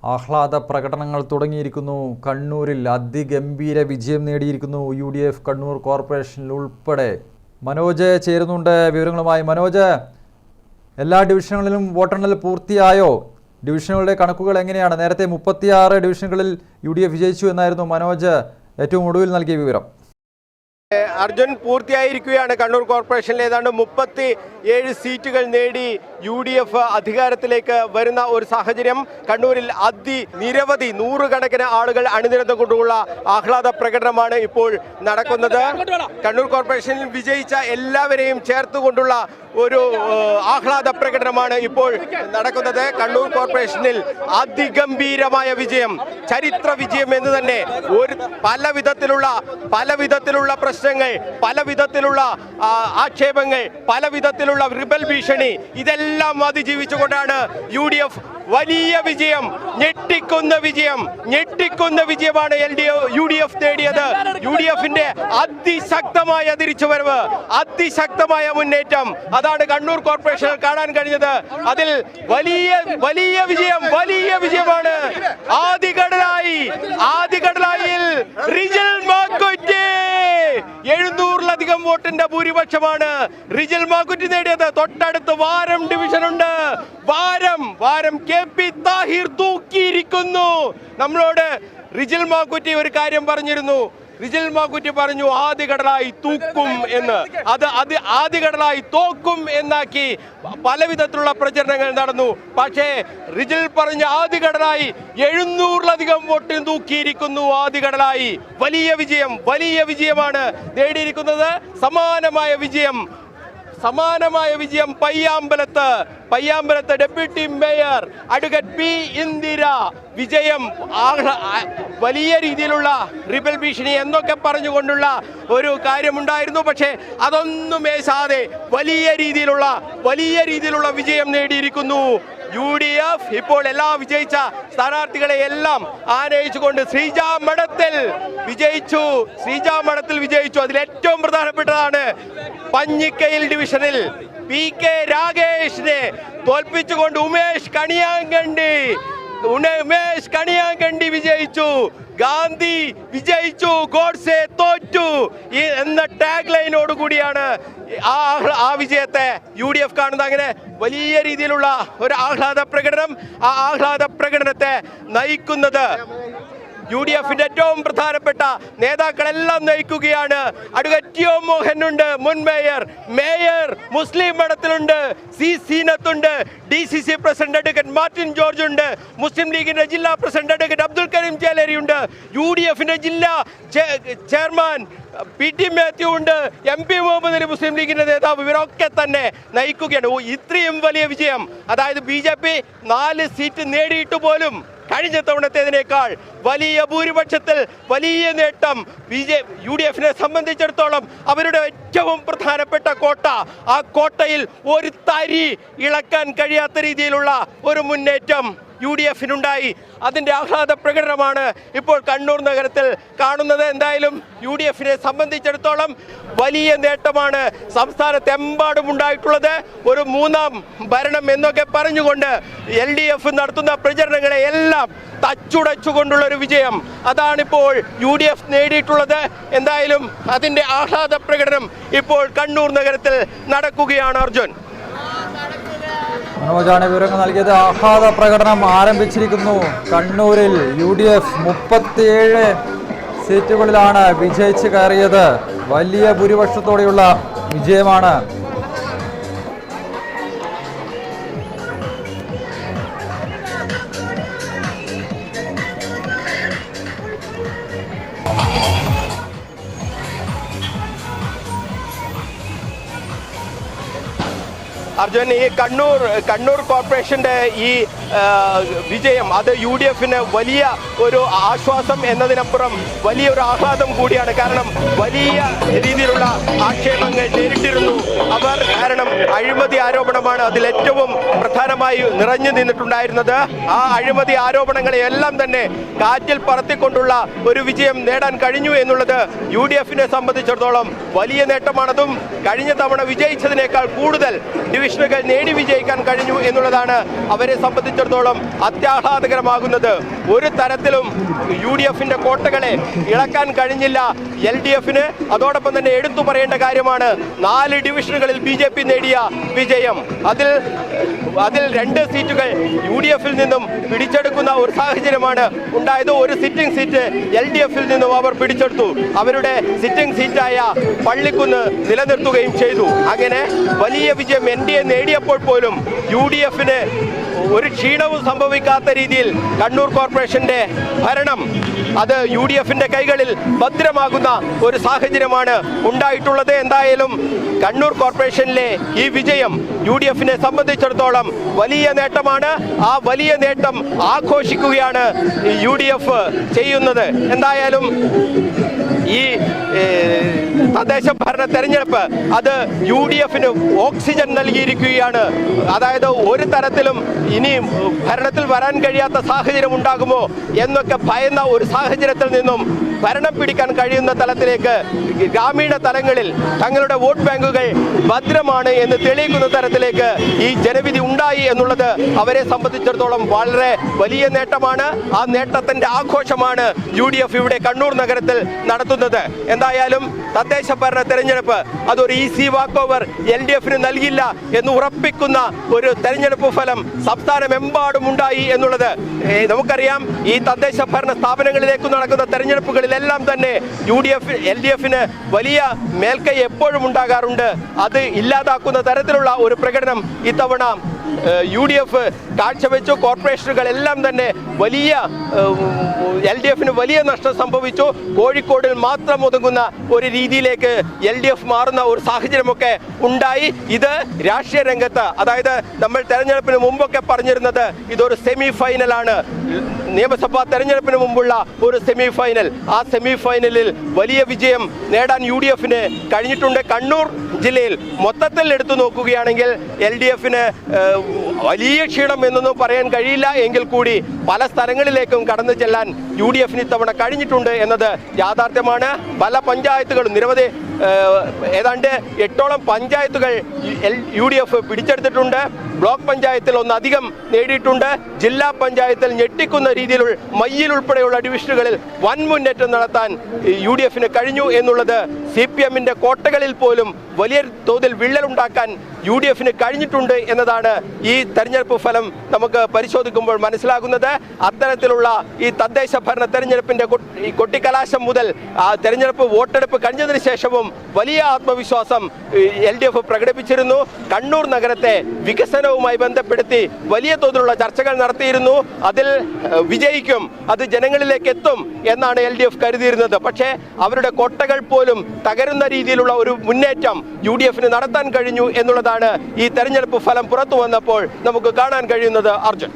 ആഹ്ലാദ പ്രകടനങ്ങൾ തുടങ്ങിയിരിക്കുന്നു. കണ്ണൂരിൽ അതിഗംഭീര വിജയം നേടിയിരിക്കുന്നു UDF കണ്ണൂർ കോർപ്പറേഷനിൽ ഉൾപ്പെടെ. മനോജ് ചേരുന്നുണ്ട് വിവരങ്ങളുമായി. മനോജ്, എല്ലാ ഡിവിഷനുകളിലും വോട്ടെണ്ണൽ പൂർത്തിയായോ? ഡിവിഷനുകളുടെ കണക്കുകൾ എങ്ങനെയാണ്? നേരത്തെ 36 ഡിവിഷനുകളിൽ UDF വിജയിച്ചു എന്നായിരുന്നു മനോജ് ഏറ്റവും ഒടുവിൽ നൽകിയ വിവരം. അർജുൻ, പൂർത്തിയായിരിക്കുകയാണ്. കണ്ണൂർ കോർപ്പറേഷനിൽ ഏതാണ്ട് 37 സീറ്റുകൾ നേടി UDF അധികാരത്തിലേക്ക് വരുന്ന ഒരു സാഹചര്യം. കണ്ണൂരിൽ നിരവധി നൂറുകണക്കിന് ആളുകൾ അണിനിരന്നുകൊണ്ടുള്ള ആഹ്ലാദ പ്രകടനമാണ് ഇപ്പോൾ നടക്കുന്നത്. കണ്ണൂർ കോർപ്പറേഷനിൽ വിജയിച്ച എല്ലാവരെയും ചേർത്തുകൊണ്ടുള്ള ഒരു ആഹ്ലാദ പ്രകടനമാണ് ഇപ്പോൾ നടക്കുന്നത്. കണ്ണൂർ കോർപ്പറേഷനിൽ അതിഗംഭീരമായ വിജയം, ചരിത്ര വിജയം എന്ന് തന്നെ. പല വിധത്തിലുള്ള പ്രശ്നങ്ങൾ, പല വിധത്തിലുള്ള ആക്ഷേപങ്ങൾ, പല വിധത്തിലുള്ള റിബൽ ഭീഷണി, ഇതെല്ലാം അതിജീവിച്ചുകൊണ്ടാണ് UDF വലിയ വിജയം, ഞെട്ടിക്കുന്ന വിജയമാണ് UDF നേടിയത്. UDFന്റെ അതിശക്തമായ തിരിച്ചുവരവ്, അതിശക്തമായ മുന്നേറ്റം, അതാണ് കണ്ണൂർ കോർപ്പറേഷനിൽ കാണാൻ കഴിഞ്ഞത്. അതിൽ വലിയ വിജയമാണ്. ആദികടലായിൽ റിജൽ മാക്കുറ്റി 700-ലധികം വോട്ടിന്റെ ഭൂരിപക്ഷമാണ് റിജൽ മാക്കുറ്റി നേടിയത്. തൊട്ടടുത്ത് വാരം ഡിവിഷനുണ്ട്. വാരം KP താഹിർ തൂക്കിയിരിക്കുന്നു. നമ്മളോട് റിജൽ മാക്കുറ്റി ഒരു കാര്യം പറഞ്ഞിരുന്നു. റിജൽ മാക്കുറ്റി പറഞ്ഞു ആദികടലായി തൂക്കും എന്ന്. അത് ആദികടലായി തോക്കും എന്നാക്കി പല വിധത്തിലുള്ള പ്രചരണങ്ങൾ നടന്നു. പക്ഷേ റിജൽ പറഞ്ഞ ആദികടലായി 700-ലധികം വോട്ടിന് തൂക്കിയിരിക്കുന്നു. ആദികടലായി വലിയ വിജയമാണ് നേടിയിരിക്കുന്നത്. സമാനമായ വിജയം പയ്യാമ്പലത്ത് deputy mayor advocate P. Indira വിജയം. വലിയ രീതിയിലുള്ള റിബൽ ഭീഷണി എന്നൊക്കെ പറഞ്ഞുകൊണ്ടുള്ള ഒരു കാര്യമുണ്ടായിരുന്നു. പക്ഷേ അതൊന്നും മേശാതെ വലിയ രീതിയിലുള്ള വിജയം നേടിയിരിക്കുന്നു UDF. ഇപ്പോൾ വിജയിച്ച സ്ഥാനാർത്ഥികളെ എല്ലാം ആനയിച്ചുകൊണ്ട് ശ്രീജ മഠത്തിൽ വിജയിച്ചു. അതിൽ ഏറ്റവും പ്രധാനപ്പെട്ടതാണ് പഞ്ഞിക്കയിൽ ഡിവിഷനിൽ PK രാഗേഷിനെ തോൽപ്പിച്ചുകൊണ്ട് ഉമേഷ് കണിയാങ്കണ്ടി വിജയിച്ചു. ഗാന്ധി വിജയിച്ചു, ഗോഡ്സെ തോറ്റു എന്ന ടാഗ് ലൈനോട് കൂടിയാണ് ആ വിജയത്തെ UDF കാണുന്നത്. അങ്ങനെ വലിയ രീതിയിലുള്ള ഒരു ആഹ്ലാദ പ്രകടനം, ആ ആഹ്ലാദ പ്രകടനത്തെ നയിക്കുന്നത് UDFന്റെ ഏറ്റവും പ്രധാനപ്പെട്ട നേതാക്കളെല്ലാം നയിക്കുകയാണ്. Advocate T. ഒ. മോഹനുണ്ട്, മുൻ മേയർ മുസ്ലിം മഠത്തിലുണ്ട്, സീനത്തുണ്ട്, DCC president advocate Martin George ഉണ്ട്, മുസ്ലിം ലീഗിന്റെ ജില്ലാ പ്രസിഡന്റ് അഡ്വക്കേറ്റ് അബ്ദുൽ കരീം ചേലേരി ഉണ്ട്, UDFന്റെ ജില്ലാ ചെയർമാൻ PT മാത്യു ഉണ്ട്, MP മുഹമ്മദ് അലി മുസ്ലിം ലീഗിന്റെ നേതാവ്, ഇവരൊക്കെ തന്നെ നയിക്കുകയാണ്. ഇത്രയും വലിയ വിജയം, അതായത് BJP 4 സീറ്റ് നേടിയിട്ട് പോലും കഴിഞ്ഞ തവണത്തേതിനേക്കാൾ വലിയ ഭൂരിപക്ഷത്തിൽ വലിയ നേട്ടം UDFനെ സംബന്ധിച്ചിടത്തോളം. അവരുടെ ഏറ്റവും പ്രധാനപ്പെട്ട കോട്ട, ആ കോട്ടയിൽ ഒരു തരി ഇളക്കാൻ കഴിയാത്ത രീതിയിലുള്ള ഒരു മുന്നേറ്റം UDFനുണ്ടായി. അതിൻ്റെ ആഹ്ലാദ പ്രകടനമാണ് ഇപ്പോൾ കണ്ണൂർ നഗരത്തിൽ കാണുന്നത്. എന്തായാലും UDFനെ സംബന്ധിച്ചിടത്തോളം വലിയ നേട്ടമാണ് സംസ്ഥാനത്തെമ്പാടും ഉണ്ടായിട്ടുള്ളത്. ഒരു 3ാം ഭരണം എന്നൊക്കെ പറഞ്ഞുകൊണ്ട് LDF നടത്തുന്ന പ്രചരണങ്ങളെ എല്ലാം തച്ചുടച്ചുകൊണ്ടുള്ള ഒരു വിജയം, അതാണിപ്പോൾ UDF നേടിയിട്ടുള്ളത്. എന്തായാലും അതിൻ്റെ ആഹ്ലാദ പ്രകടനം ഇപ്പോൾ കണ്ണൂർ നഗരത്തിൽ നടക്കുകയാണ്. അർജുൻ, മനോജാണ് വിവരങ്ങൾ നൽകിയത്. ആഹ്ലാദ പ്രകടനം ആരംഭിച്ചിരിക്കുന്നു. കണ്ണൂരിൽ UDF 37 സീറ്റുകളിലാണ് വിജയിച്ച് കയറിയത്. വലിയ ഭൂരിപക്ഷത്തോടെയുള്ള വിജയമാണ്. അർജുൻ, ഈ കണ്ണൂർ കോർപ്പറേഷന്റെ ഈ വിജയം അത് UDFന് വലിയ ഒരു ആശ്വാസം എന്നതിനപ്പുറം വലിയൊരു ആഹ്ലാദം കൂടിയാണ്. കാരണം വലിയ രീതിയിലുള്ള ആക്ഷേപങ്ങൾ നേരിട്ടിരുന്നു അവർ. കാരണം അഴിമതി ആരോപണമാണ് അതിൽ ഏറ്റവും പ്രധാനമായി നിറഞ്ഞു നിന്നിട്ടുണ്ടായിരുന്നത്. ആ അഴിമതി ആരോപണങ്ങളെയെല്ലാം തന്നെ കാറ്റിൽ പറത്തിക്കൊണ്ടുള്ള ഒരു വിജയം നേടാൻ കഴിഞ്ഞു എന്നുള്ളത് UDFനെ സംബന്ധിച്ചിടത്തോളം വലിയ നേട്ടമാണതും. കഴിഞ്ഞ തവണ വിജയിച്ചതിനേക്കാൾ കൂടുതൽ ഡിവിഷനുകൾ നേടി വിജയിക്കാൻ കഴിഞ്ഞു എന്നുള്ളതാണ് അവരെ സംബന്ധിച്ച് സംബന്ധിച്ചിടത്തോളം അത്യാഹ്ലാദകരമാകുന്നത്. ഒരു തരത്തിലും UDF-ന്റെ കോട്ടകളെ ഇളക്കാൻ കഴിഞ്ഞില്ല LDF-ന്. അതോടൊപ്പം തന്നെ എടുത്തു പറയേണ്ട കാര്യമാണ് 4 ഡിവിഷനുകളിൽ BJP നേടിയ വിജയം. അതിൽ 2 സീറ്റുകൾ UDF-ൽ നിന്നും പിടിച്ചെടുക്കുന്ന ഒരു സാഹചര്യമാണ് ഉണ്ടായത്. ഒരു സിറ്റിംഗ് സീറ്റ് LDF-ൽ നിന്നും അവർ പിടിച്ചെടുത്തു. അവരുടെ സിറ്റിംഗ് സീറ്റായ പള്ളിക്കുന്ന് നിലനിർത്തുകയും ചെയ്തു. അങ്ങനെ വലിയ വിജയം NDA നേടിയപ്പോൾ പോലും UDF-ന് ഒരു ക്ഷീണവും സംഭവിക്കാത്ത രീതിയിൽ കണ്ണൂർ കോർപ്പറേഷന്റെ ഭരണം അത് UDF-ന്റെ കൈകളിൽ ഭദ്രമാകുന്ന ഒരു സാഹചര്യമാണ് ഉണ്ടായിട്ടുള്ളത്. എന്തായാലും കണ്ണൂർ കോർപ്പറേഷനിലെ ഈ വിജയം UDF-നെ സംബന്ധിച്ചിടത്തോളം വലിയ നേട്ടമാണ്. ആ വലിയ നേട്ടം ആഘോഷിക്കുകയാണ് UDF ചെയ്യുന്നത്. എന്തായാലും ഈ തദ്ദേശ ഭരണ തെരഞ്ഞെടുപ്പ് അത് UDF-ന് ഓക്സിജൻ നൽകിയിരിക്കുകയാണ്. അതായത് ഒരു തരത്തിലും ഇനി ഭരണത്തിൽ വരാൻ കഴിയാത്ത സാഹചര്യം ഉണ്ടാകുമോ എന്നൊക്കെ ഭയന്ന ഒരു സാഹചര്യത്തിൽ നിന്നും ഭരണം പിടിക്കാൻ കഴിയുന്ന തലത്തിലേക്ക് ഗ്രാമീണ തലങ്ങളിൽ തങ്ങളുടെ വോട്ട് ബാങ്കുകൾ ഭദ്രമാണ് എന്ന് തെളിയിക്കുന്ന തരത്തിലേക്ക് ഈ ജനവിധി ഉണ്ടായി എന്നുള്ളത് അവരെ സംബന്ധിച്ചിടത്തോളം വളരെ വലിയ നേട്ടമാണ്. ആ നേട്ടത്തിന്റെ ആഘോഷമാണ് UDF ഇവിടെ കണ്ണൂർ നഗരത്തിൽ നടത്തുന്നത്. എന്തായാലും തദ്ദേശ ഭരണ തെരഞ്ഞെടുപ്പ് അതൊരു ഈസി വാക്ക് ഓവർ LDF-ന് നൽകില്ല എന്ന് ഉറപ്പിക്കുന്ന ഒരു തെരഞ്ഞെടുപ്പ് ഫലം സംസ്ഥാനമെമ്പാടും ഉണ്ടായി എന്നുള്ളത് നമുക്കറിയാം. ഈ തദ്ദേശ ഭരണ സ്ഥാപനങ്ങളിലേക്ക് നടക്കുന്ന തെരഞ്ഞെടുപ്പുകളിലെല്ലാം തന്നെ LDF-ന് വലിയ മേൽക്കൈ എപ്പോഴും ഉണ്ടാകാറുണ്ട്. അത് ഇല്ലാതാക്കുന്ന തരത്തിലുള്ള ഒരു പ്രകടനം ഇത്തവണ UDF കാഴ്ചവെച്ചു. കോർപ്പറേഷനുകളെല്ലാം തന്നെ വലിയ LDF-ന് വലിയ നഷ്ടം സംഭവിച്ചു. കോഴിക്കോടിൽ മാത്രം ഒതുങ്ങുന്ന ഒരു രീതിയിലേക്ക് LDF മാറുന്ന ഒരു സാഹചര്യമൊക്കെ ഉണ്ടായി. ഇത് രാഷ്ട്രീയ രംഗത്ത്, അതായത് നമ്മൾ തെരഞ്ഞെടുപ്പിന് മുമ്പൊക്കെ പറഞ്ഞിരുന്നത് ഇതൊരു സെമി ഫൈനലാണ്, നിയമസഭാ തെരഞ്ഞെടുപ്പിന് മുമ്പുള്ള ഒരു സെമി ഫൈനൽ. ആ സെമി ഫൈനലിൽ വലിയ വിജയം നേടാൻ UDF-ന് കഴിഞ്ഞിട്ടുണ്ട്. കണ്ണൂർ ജില്ലയിൽ മൊത്തത്തിൽ എടുത്തു നോക്കുകയാണെങ്കിൽ LDF-ന് വലിയ ക്ഷീണം എന്നൊന്നും പറയാൻ കഴിയില്ല. എങ്കിൽ കൂടി പല സ്ഥലങ്ങളിലേക്കും കടന്നു ചെല്ലാൻ UDF-ന് ഇത്തവണ കഴിഞ്ഞിട്ടുണ്ട് എന്നത് യാഥാർത്ഥ്യമാണ്. പല പഞ്ചായത്തുകളും നിരവധി ഏതാണ്ട് 8ഓളം പഞ്ചായത്തുകൾ UDF പിടിച്ചെടുത്തിട്ടുണ്ട്. ബ്ലോക്ക് പഞ്ചായത്തിൽ ഒന്നധികം നേടിയിട്ടുണ്ട്. ജില്ലാ പഞ്ചായത്തിൽ ഞെട്ടിക്കുന്ന രീതിയിലുള്ള മയ്യിൽ ഉൾപ്പെടെയുള്ള ഡിവിഷനുകളിൽ വൻ മുന്നേറ്റം നടത്താൻ UDF-ന് കഴിഞ്ഞു എന്നുള്ളത് CPM-ന്റെ കോട്ടകളിൽ പോലും വലിയ തോതിൽ വിള്ളലുണ്ടാക്കാൻ UDF-ന് കഴിഞ്ഞിട്ടുണ്ട് എന്നതാണ് ഈ തെരഞ്ഞെടുപ്പ് ഫലം നമുക്ക് പരിശോധിക്കുമ്പോൾ മനസ്സിലാകുന്നത്. അത്തരത്തിലുള്ള ഈ തദ്ദേശ ഭരണ തെരഞ്ഞെടുപ്പിന്റെ കൊട്ടിക്കലാശം മുതൽ ആ തെരഞ്ഞെടുപ്പ് വോട്ടെടുപ്പ് കഴിഞ്ഞതിന് ശേഷവും വലിയ ആത്മവിശ്വാസം LDF പ്രകടിപ്പിച്ചിരുന്നു. കണ്ണൂർ നഗരത്തെ വികസനവുമായി ബന്ധപ്പെടുത്തി വലിയ തോതിലുള്ള ചർച്ചകൾ നടത്തിയിരുന്നു. അതിൽ വിജയിക്കും, അത് ജനങ്ങളിലേക്ക് എത്തും എന്നാണ് LDF കരുതിയിരുന്നത്. പക്ഷേ അവരുടെ കോട്ടകൾ പോലും തകരുന്ന രീതിയിലുള്ള ഒരു മുന്നേറ്റം UDF-ന് നടത്താൻ കഴിഞ്ഞു എന്നുള്ളതാണ് ഈ തെരഞ്ഞെടുപ്പ് ഫലം പുറത്തു വന്നപ്പോൾ നമുക്ക് കാണാൻ കഴിയുന്നത്. അർജുൻ.